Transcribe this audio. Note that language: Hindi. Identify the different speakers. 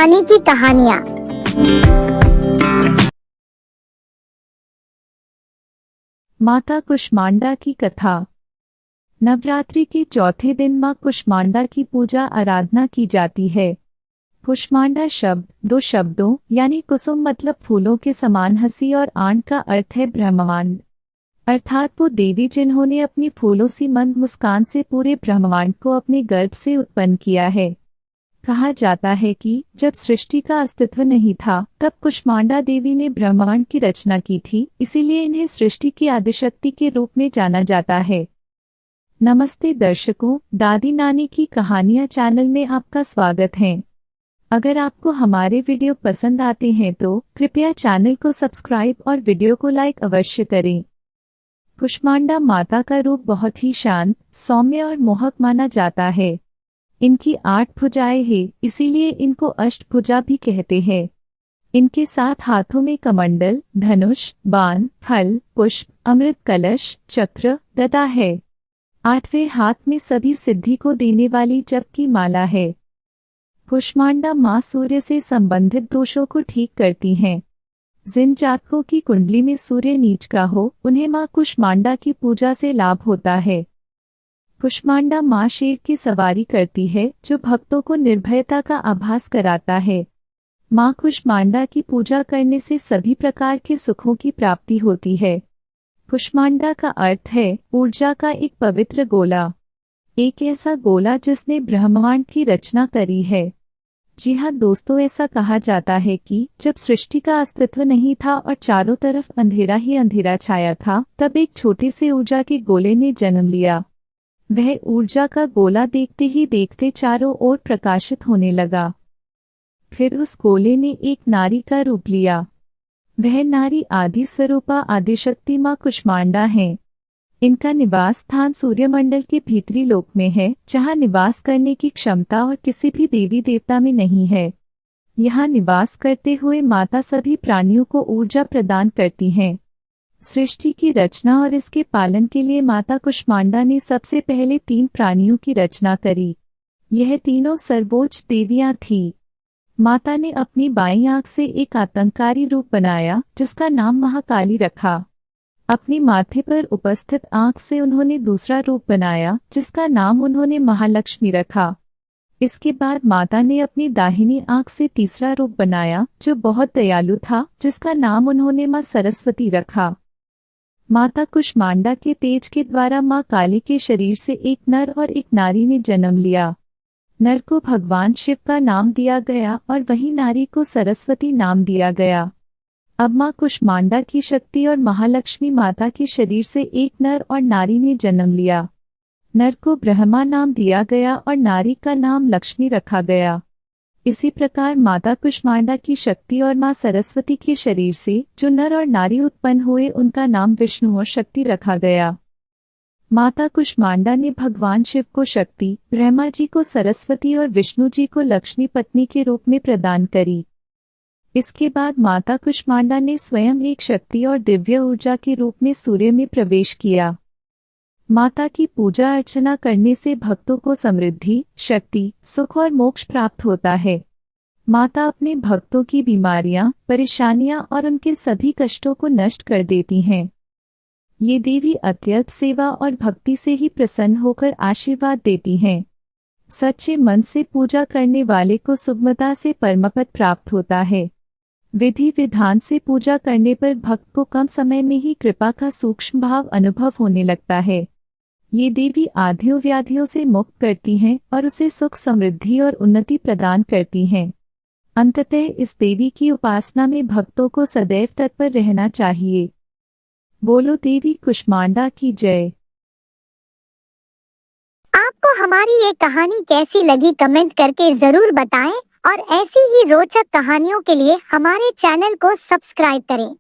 Speaker 1: नानी की कहानियाँ।
Speaker 2: माता कुष्मांडा की कथा। नवरात्रि के चौथे दिन माँ कुष्मांडा की पूजा आराधना की जाती है। कुष्मांडा शब्द दो शब्दों यानी कुसुम मतलब फूलों के समान हंसी और आंड का अर्थ है ब्रह्मांड, अर्थात वो देवी जिन्होंने अपनी फूलों सी मंद मुस्कान से पूरे ब्रह्मांड को अपने गर्भ से उत्पन्न किया है। कहा जाता है कि जब सृष्टि का अस्तित्व नहीं था तब कुष्मांडा देवी ने ब्रह्मांड की रचना की थी, इसीलिए इन्हें सृष्टि की आदिशक्ति के रूप में जाना जाता है। नमस्ते दर्शकों, दादी नानी की कहानियाँ चैनल में आपका स्वागत है। अगर आपको हमारे वीडियो पसंद आते हैं तो कृपया चैनल को सब्सक्राइब और वीडियो को लाइक अवश्य करें। कुष्मांडा माता का रूप बहुत ही शांत, सौम्य और मोहक माना जाता है। इनकी 8 भुजाएं हैं, इसीलिए इनको अष्टभुजा भी कहते हैं। इनके 7 हाथों में कमंडल, धनुष, बाण, फल, पुष्प, अमृत कलश, चक्र, गदा है। 8वें हाथ में सभी सिद्धि को देने वाली जप की माला है। कुष्मांडा माँ सूर्य से संबंधित दोषों को ठीक करती हैं। जिन जातकों की कुंडली में सूर्य नीच का हो, उन्हें माँ कुष्मांडा की पूजा से लाभ होता है। कुष्मांडा माँ शेर की सवारी करती है, जो भक्तों को निर्भयता का आभास कराता है। माँ कुष्मांडा की पूजा करने से सभी प्रकार के सुखों की प्राप्ति होती है। कुष्मांडा का अर्थ है ऊर्जा का एक पवित्र गोला, एक ऐसा गोला जिसने ब्रह्मांड की रचना करी है। जी हाँ दोस्तों, ऐसा कहा जाता है कि जब सृष्टि का अस्तित्व नहीं था और चारों तरफ अंधेरा ही अंधेरा छाया था, तब एक छोटे से ऊर्जा के गोले ने जन्म लिया। वह ऊर्जा का गोला देखते ही देखते चारों ओर प्रकाशित होने लगा। फिर उस गोले ने एक नारी का रूप लिया। वह नारी आदि स्वरूपा आदिशक्ति माँ कुष्मांडा है। इनका निवास स्थान सूर्यमंडल के भीतरी लोक में है, जहाँ निवास करने की क्षमता और किसी भी देवी देवता में नहीं है। यहाँ निवास करते हुए माता सभी प्राणियों को ऊर्जा प्रदान करती हैं। सृष्टि की रचना और इसके पालन के लिए माता कुष्मांडा ने सबसे पहले 3 प्राणियों की रचना करी। यह तीनों सर्वोच्च देवियां थीं। माता ने अपनी बाईं आंख से एक आतंककारी रूप बनाया, जिसका नाम महाकाली रखा। अपनी माथे पर उपस्थित आंख से उन्होंने दूसरा रूप बनाया, जिसका नाम उन्होंने महालक्ष्मी रखा। इसके बाद माता ने अपनी दाहिनी आंख से तीसरा रूप बनाया, जो बहुत दयालु था, जिसका नाम उन्होंने माँ सरस्वती रखा। माता कुष्मांडा के तेज के द्वारा माँ काली के शरीर से एक नर और एक नारी ने जन्म लिया। नर को भगवान शिव का नाम दिया गया और वही नारी को सरस्वती नाम दिया गया। अब माँ कुष्मांडा की शक्ति और महालक्ष्मी माता के शरीर से एक नर और नारी ने जन्म लिया। नर को ब्रह्मा नाम दिया गया और नारी का नाम लक्ष्मी रखा गया। इसी प्रकार माता कुष्मांडा की शक्ति और माँ सरस्वती के शरीर से जो नर और नारी उत्पन्न हुए, उनका नाम विष्णु और शक्ति रखा गया। माता कुष्मांडा ने भगवान शिव को शक्ति, ब्रह्मा जी को सरस्वती और विष्णु जी को लक्ष्मी पत्नी के रूप में प्रदान करी। इसके बाद माता कुष्मांडा ने स्वयं एक शक्ति और दिव्य ऊर्जा के रूप में सूर्य में प्रवेश किया। माता की पूजा अर्चना करने से भक्तों को समृद्धि, शक्ति, सुख और मोक्ष प्राप्त होता है। माता अपने भक्तों की बीमारियां, परेशानियां और उनके सभी कष्टों को नष्ट कर देती हैं। ये देवी अत्यल्प सेवा और भक्ति से ही प्रसन्न होकर आशीर्वाद देती हैं। सच्चे मन से पूजा करने वाले को सुगमता से परमपद प्राप्त होता है। विधि विधान से पूजा करने पर भक्त को कम समय में ही कृपा का सूक्ष्म भाव अनुभव होने लगता है। ये देवी आधियों व्याधियों से मुक्त करती हैं और उसे सुख, समृद्धि और उन्नति प्रदान करती हैं। अंततः इस देवी की उपासना में भक्तों को सदैव तत्पर रहना चाहिए। बोलो देवी कुष्मांडा की जय।
Speaker 1: आपको हमारी ये कहानी कैसी लगी कमेंट करके जरूर बताएं और ऐसी ही रोचक कहानियों के लिए हमारे चैनल को सब्सक्राइब करें।